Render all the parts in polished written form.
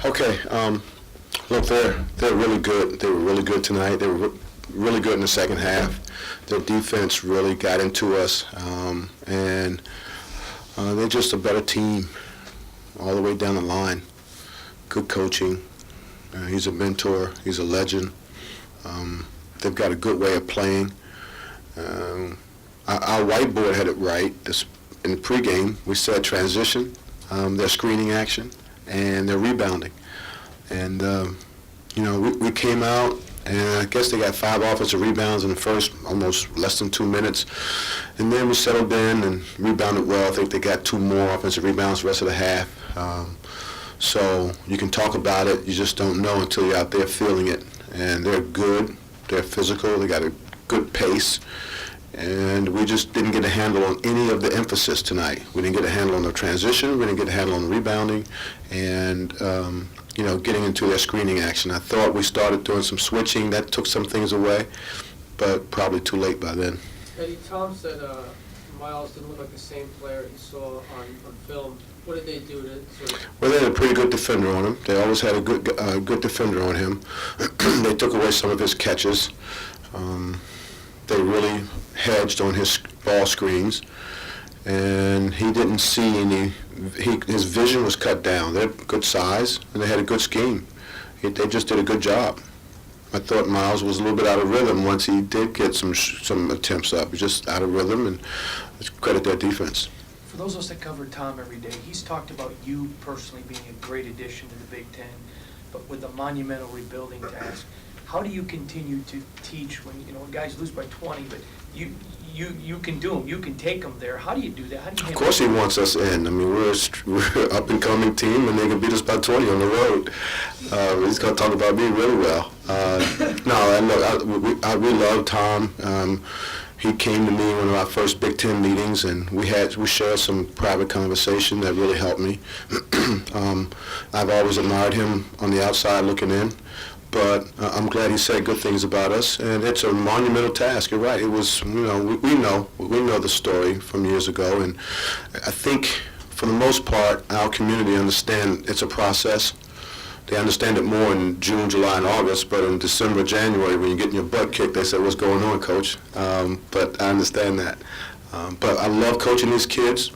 Okay. Look, they're really good. They were really good tonight. They were really good in the second half. Their defense really got into us, and they're just a better team all the way down the line. Good coaching. He's a mentor. He's a legend. They've got a good way of playing. Our whiteboard had it right. In the pregame, we said transition, their screening action, and their rebounding. And, we came out, and I guess they got 5 offensive rebounds in the first almost less than 2 minutes. And then we settled in and rebounded well. I think they got 2 more offensive rebounds the rest of the half. So you can talk about it. You just don't know until you're out there feeling it. And they're good. They're physical. They got a good pace. And we just didn't get a handle on any of the emphasis tonight. We didn't get a handle on the transition. We didn't get a handle on the rebounding. And, getting into their screening action. I thought we started doing some switching. That took some things away, but probably too late by then. Eddie, Tom said Miles didn't look like the same player he saw on film. What did they do to sort of... Well, they had a pretty good defender on him. They always had a good defender on him. They took away some of his catches. They really hedged on his ball screens, and he didn't see any. His vision was cut down. They're good size, and they had a good scheme. They just did a good job. I thought Miles was a little bit out of rhythm once he did get some attempts up. He's just out of rhythm, and let's credit their defense. For those of us that cover Tom every day, he's talked about you personally being a great addition to the Big Ten, but with a monumental rebuilding task. How do you continue to teach when guys lose by 20, but you can do them, you can take them there? How do you do that? How do you Of course he wants us in. I mean, we're an up-and-coming team, and they can beat us by 20 on the road. He's going to talk about me really well. We love Tom. He came to me in one of our first Big Ten meetings, and we shared some private conversation that really helped me. I've always admired him on the outside looking in. But I'm glad he said good things about us, and it's a monumental task. You're right. It was, we know the story from years ago, and I think for the most part, our community understand it's a process. They understand it more in June, July, and August, but in December, January, when you're getting your butt kicked, they say, "What's going on, Coach?" But I understand that. But I love coaching these kids.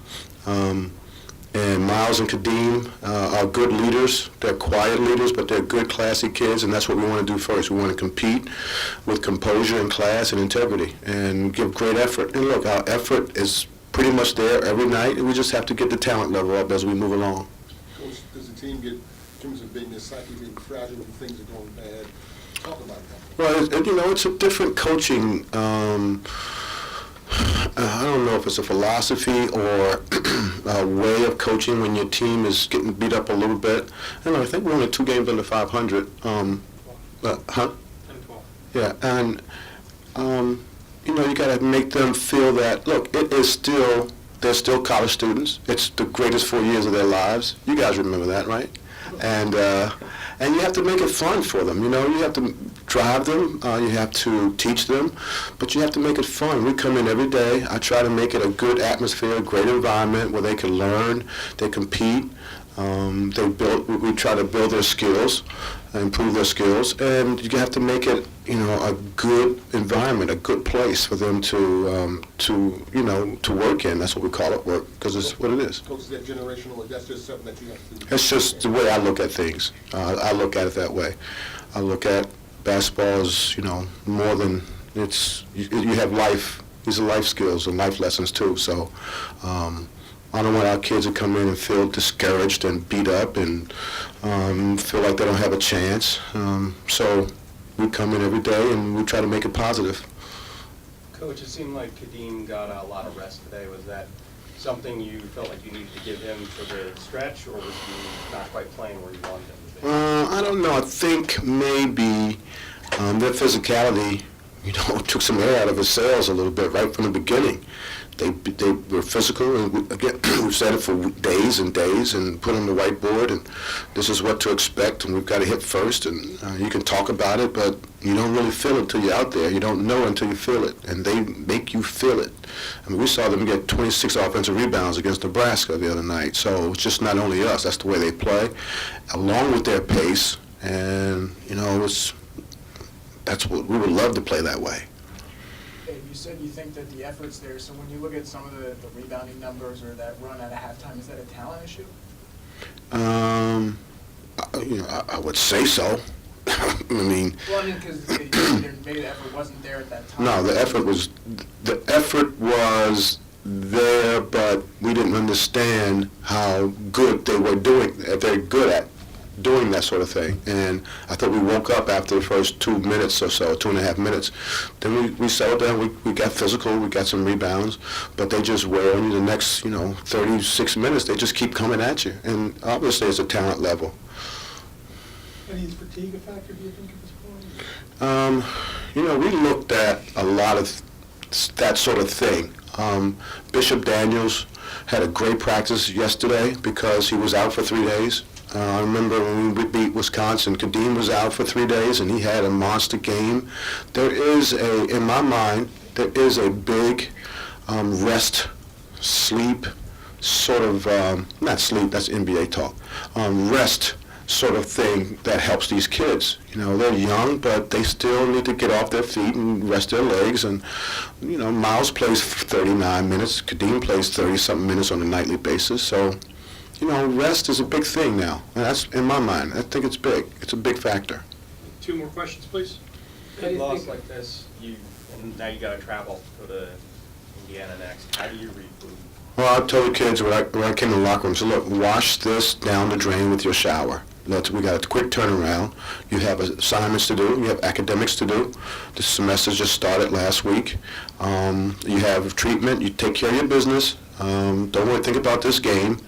And Miles and Kadeem are good leaders. They're quiet leaders, but they're good, classy kids, and that's what we want to do first. We want to compete with composure and class and integrity and give great effort. And look, our effort is pretty much there every night, and we just have to get the talent level up as we move along. Coach, does the team get, in terms of being this psyche being fragile when things are going bad? Talk about that. Well, it's a different coaching. I don't know if it's a philosophy or a way of coaching when your team is getting beat up a little bit. I think we're only 2 games under 500. 10-12. Yeah, and you got to make them feel that. Look, they're still college students. It's the greatest 4 years of their lives. You guys remember that, right? And you have to make it fun for them. You have to drive them. You have to teach them, but you have to make it fun. We come in every day. I try to make it a good atmosphere, a great environment where they can learn, they compete. We try to build their skills, improve their skills, and you have to make it, a good environment, a good place for them to work in. That's what we call it, work, because it's what it is. Coach, is that generational, or that's just something that you have to do? It's just the way I look at things. I look at it that way. I look at basketball as, more than you have life. These are life skills and life lessons too. So I don't want our kids to come in and feel discouraged and beat up and feel like they don't have a chance. So we come in every day and we try to make it positive. Coach, it seemed like Kadeem got a lot of rest today. Was that something you felt like you needed to give him for the stretch, or was he not quite playing where you wanted him to be? I don't know. I think maybe their physicality took some air out of his sails a little bit right from the beginning. They were physical, and again, we've said it for days and days, and put on the whiteboard, and this is what to expect, and we've got to hit first, and you can talk about it, but you don't really feel it until you're out there. You don't know until you feel it, and they make you feel it. I mean, we saw them get 26 offensive rebounds against Nebraska the other night, so it's just not only us, that's the way they play, along with their pace, and, that's what we would love to play that way. You said you think that the effort's there, so when you look at some of the rebounding numbers or that run at a halftime, is that a talent issue? I would say so. I mean, Well, because maybe the effort wasn't there at that time. no, the effort was there, but we didn't understand how good they were doing. They're good at doing that sort of thing. And I thought we woke up after the first 2 minutes or so, 2.5 minutes. Then we settled down, we got physical, we got some rebounds, but they just wear on you the next, 36 minutes. They just keep coming at you. And obviously it's a talent level. And is fatigue a factor, do you think, at this point? We looked at a lot of that sort of thing. Bishop Daniels had a great practice yesterday because he was out for 3 days. I remember when we beat Wisconsin, Kadeem was out for 3 days, and he had a monster game. In my mind, there is a big rest, sleep, sort of, not sleep, that's NBA talk, rest sort of thing that helps these kids. They're young, but they still need to get off their feet and rest their legs. And, Miles plays 39 minutes. Kadeem plays 30-something minutes on a nightly basis. So, rest is a big thing now. And that's, in my mind, I think it's big. It's a big factor. 2 more questions, please. How do Big you loss think- like this, and now you got to travel, go to Indiana next. How do you regroup? Well, I told the kids when I came in the locker room, so look, wash this down the drain with your shower. We got a quick turnaround. You have assignments to do. You have academics to do. The semester just started last week. You have treatment. You take care of your business. Don't really think about this game.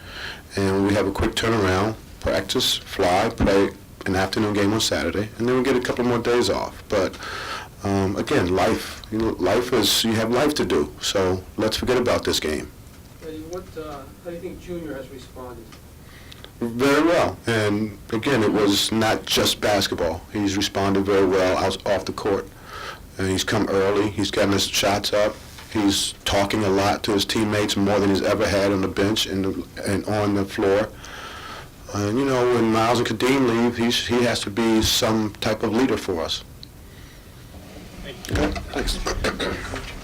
And we have a quick turnaround, practice, fly, play an afternoon game on Saturday, and then we get a couple more days off. But again, life. Life is, you have life to do. So let's forget about this game. How do you think Junior has responded? Very well. And again, it was not just basketball. He's responded very well off the court. And he's come early. He's gotten his shots up. He's talking a lot to his teammates, more than he's ever had on the bench and on the floor. And when Miles and Kadeem leave, he has to be some type of leader for us. Thank you. Okay, thanks.